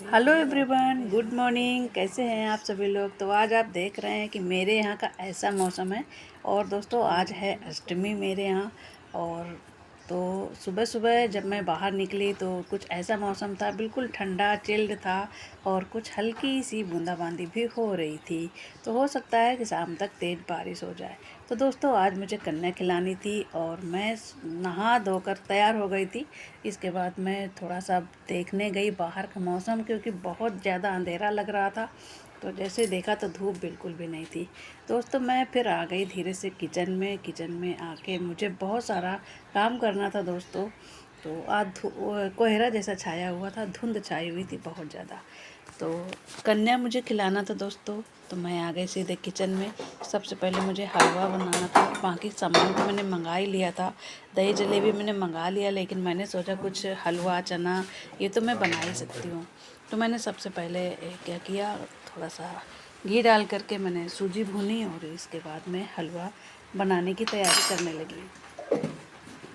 Hello everyone, good morning. कैसे हैं आप सभी लोग। तो आज आप देख रहे हैं कि मेरे यहाँ का ऐसा मौसम है। और दोस्तों आज है अष्टमी मेरे यहाँ। और तो सुबह सुबह जब मैं बाहर निकली तो कुछ ऐसा मौसम था, बिल्कुल ठंडा चिल्ड था। और कुछ हल्की सी बूंदाबांदी भी हो रही थी। तो हो सकता है कि शाम तक तेज़ बारिश हो जाए। तो दोस्तों आज मुझे कन्या खिलानी थी और मैं नहा धोकर तैयार हो गई थी। इसके बाद मैं थोड़ा सा देखने गई बाहर का मौसम, क्योंकि बहुत ज़्यादा अंधेरा लग रहा था। तो जैसे देखा तो धूप बिल्कुल भी नहीं थी। दोस्तों मैं फिर आ गई धीरे से किचन में आके मुझे बहुत सारा काम करना था दोस्तों। तो आज कोहरा जैसा छाया हुआ था, धुंध छाई हुई थी बहुत ज़्यादा। तो कन्या मुझे खिलाना था दोस्तों। तो मैं आ गई सीधे किचन में। सबसे पहले मुझे हलवा बनाना था। बाकी सामान तो मैंने मंगा ही लिया था, दही जलेबी मैंने मंगा लिया, लेकिन मैंने सोचा कुछ हलवा चना ये तो मैं बना ही सकती हूँ। तो मैंने सबसे पहले क्या किया, थोड़ा सा घी डाल करके मैंने सूजी भूनी और इसके बाद में हलवा बनाने की तैयारी करने लगी।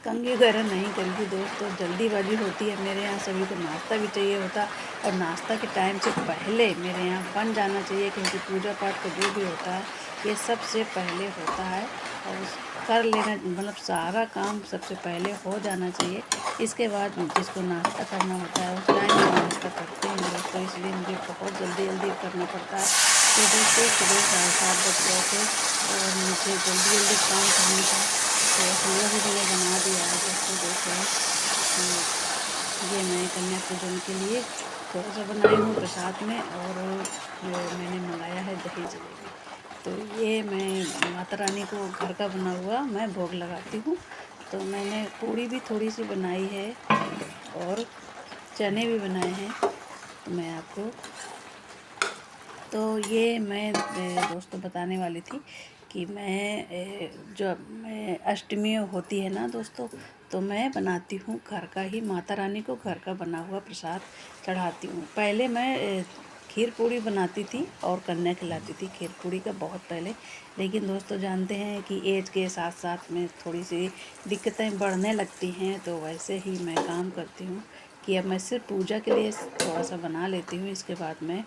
कंघी वगैरह नहीं करी थी दोस्तों, जल्दीबाजी होती है मेरे यहाँ। सभी को नाश्ता भी चाहिए होता और नाश्ता के टाइम से पहले मेरे यहाँ बन जाना चाहिए, क्योंकि पूजा पाठ का जो भी होता है ये सबसे पहले होता है। और कर लेना, मतलब सारा काम सबसे पहले हो जाना चाहिए। इसके बाद जिसको नाश्ता करना होता है उस टाइम में नाश्ता करते हैं दोस्तों, इसलिए मुझे बहुत जल्दी जल्दी करना पड़ता है। तो दोस्तों सुबह 7:30 बज गए थे और मुझे जल्दी जल्दी काम करने का। तो हलवा भी मैंने बना दिया है दोस्तों। देखो ये मैं कन्या पूजन के लिए थोड़ा सा बनाई हूँ प्रसाद में, और मैंने मंगाया है दही जलेबी। तो ये मैं माता रानी को घर का बना हुआ मैं भोग लगाती हूँ। तो मैंने पूड़ी भी थोड़ी सी बनाई है और चने भी बनाए हैं। तो मैं आपको तो ये मैं दोस्तों बताने वाली थी कि जो मैं अष्टमी होती है ना दोस्तों, तो मैं बनाती हूँ घर का ही, माता रानी को घर का बना हुआ प्रसाद चढ़ाती हूँ। पहले मैं खीर पूड़ी बनाती थी और कन्या खिलाती थी खीर पूड़ी का बहुत पहले। लेकिन दोस्तों जानते हैं कि एज के साथ साथ में थोड़ी सी दिक्कतें बढ़ने लगती हैं, तो वैसे ही मैं काम करती हूँ कि अब मैं सिर्फ पूजा के लिए थोड़ा सा बना लेती हूँ। इसके बाद मैं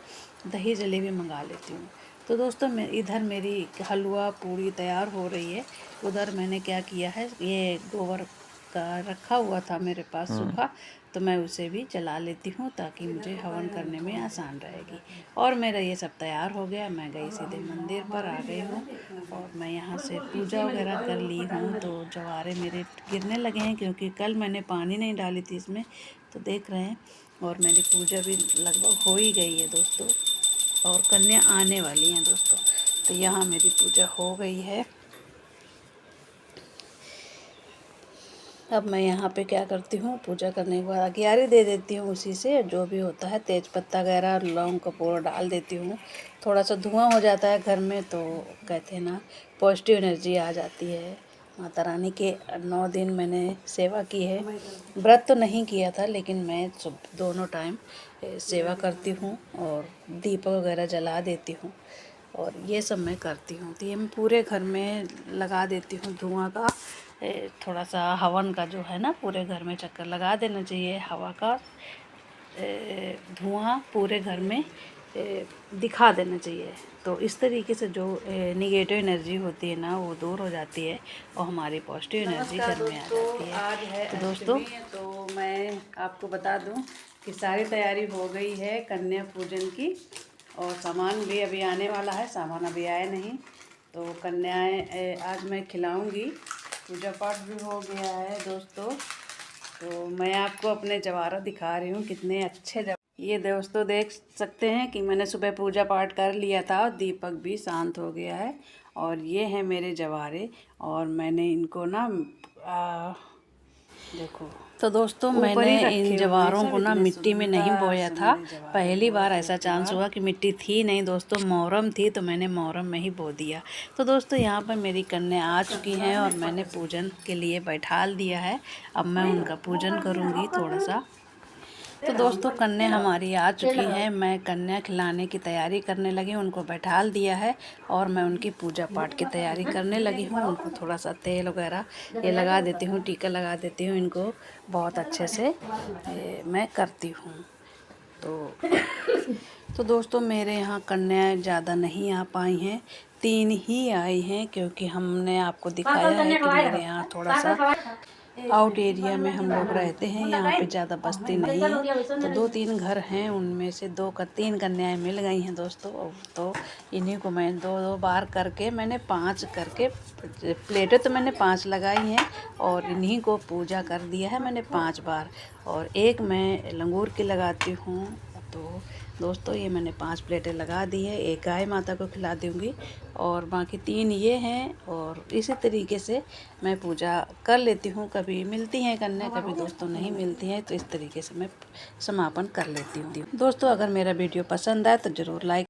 दही जलेबी मंगा लेती हूँ। तो दोस्तों मैं इधर मेरी हलवा पूड़ी तैयार हो रही है। उधर मैंने क्या किया है, ये गोबर का रखा हुआ था मेरे पास सूखा, तो मैं उसे भी जला लेती हूँ ताकि मुझे हवन करने में आसान रहेगी। और मेरा ये सब तैयार हो गया, मैं गई सीधे मंदिर पर आ गई हूँ और मैं यहाँ से पूजा वगैरह कर ली हूँ। तो जवारे मेरे गिरने लगे हैं, क्योंकि कल मैंने पानी नहीं डाली थी इसमें, तो देख रहे हैं। और मेरी पूजा भी लगभग हो ही गई है दोस्तों, और कन्या आने वाली हैं दोस्तों। तो यहाँ मेरी पूजा हो गई है। अब मैं यहाँ पे क्या करती हूँ, पूजा करने के बाद अगियारी दे देती हूँ उसी से, जो भी होता है तेज पत्ता वगैरह लौंग कपूर डाल देती हूँ। थोड़ा सा धुआं हो जाता है घर में, तो कहते हैं ना पॉजिटिव एनर्जी आ जाती है। माता रानी के 9 दिन मैंने सेवा की है। व्रत तो नहीं किया था, लेकिन मैं दोनों टाइम सेवा करती हूँ और दीपक वगैरह जला देती हूँ और ये सब मैं करती हूँ। तो ये मैं पूरे घर में लगा देती हूँ धुआं का। थोड़ा सा हवन का जो है ना, पूरे घर में चक्कर लगा देना चाहिए हवा का। धुआं पूरे घर में दिखा देना चाहिए। तो इस तरीके से जो निगेटिव एनर्जी होती है ना, वो दूर हो जाती है और हमारी पॉजिटिव एनर्जी घर में आ जाती है। आज है तो दोस्तों, तो मैं आपको बता दूं कि सारी तैयारी हो गई है कन्या पूजन की, और सामान भी अभी आने वाला है, सामान अभी आया नहीं। तो कन्याएँ आज मैं खिलाऊंगी। पूजा पाठ भी हो गया है दोस्तों। तो मैं आपको अपने जवारा दिखा रही हूँ, कितने अच्छे ये दोस्तों देख सकते हैं कि मैंने सुबह पूजा पाठ कर लिया था और दीपक भी शांत हो गया है। और ये हैं मेरे जवारे, और मैंने इनको ना देखो। तो दोस्तों मैंने इन जवारों को ना मिट्टी में नहीं बोया था। पहली बार ऐसा चांस हुआ कि मिट्टी थी नहीं दोस्तों, मोहरम थी, तो मैंने मोहरम में ही बो दिया। तो दोस्तों यहाँ पर मेरी कन्या आ चुकी हैं और मैंने पूजन के लिए बैठाल दिया है। अब मैं उनका पूजन करूँगी थोड़ा सा। तो दोस्तों कन्या हमारी आ चुकी हैं, मैं कन्या खिलाने की तैयारी करने लगी, उनको बैठाल दिया है और मैं उनकी पूजा पाठ की तैयारी करने लगी हूँ। उनको थोड़ा सा तेल वगैरह ये लगा देती हूँ, टीका लगा देती हूँ, इनको बहुत अच्छे से मैं करती हूँ। तो तो दोस्तों मेरे यहाँ कन्याएं ज़्यादा नहीं आ पाई हैं, 3 ही आई हैं, क्योंकि हमने आपको दिखाया है कि मेरे यहाँ थोड़ा सा आउट एरिया में हम लोग रहते हैं, यहाँ पे ज़्यादा बस्ती नहीं है। तो 2-3 घर हैं, उनमें से 3 कन्याएं मिल गई हैं दोस्तों। तो इन्हीं को मैं 2-2 बार करके मैंने 5 करके प्लेटें तो मैंने 5 लगाई हैं और इन्हीं को पूजा कर दिया है मैंने 5 बार। और एक मैं लंगूर की लगाती हूँ। तो दोस्तों ये मैंने 5 प्लेटें लगा दी है, एक गाय माता को खिला दूँगी और बाकी 3 ये हैं। और इसी तरीके से मैं पूजा कर लेती हूँ। कभी मिलती हैं कन्या, कभी दोस्तों नहीं मिलती हैं, तो इस तरीके से मैं समापन कर लेती हूँ। दोस्तों अगर मेरा वीडियो पसंद आए तो ज़रूर लाइक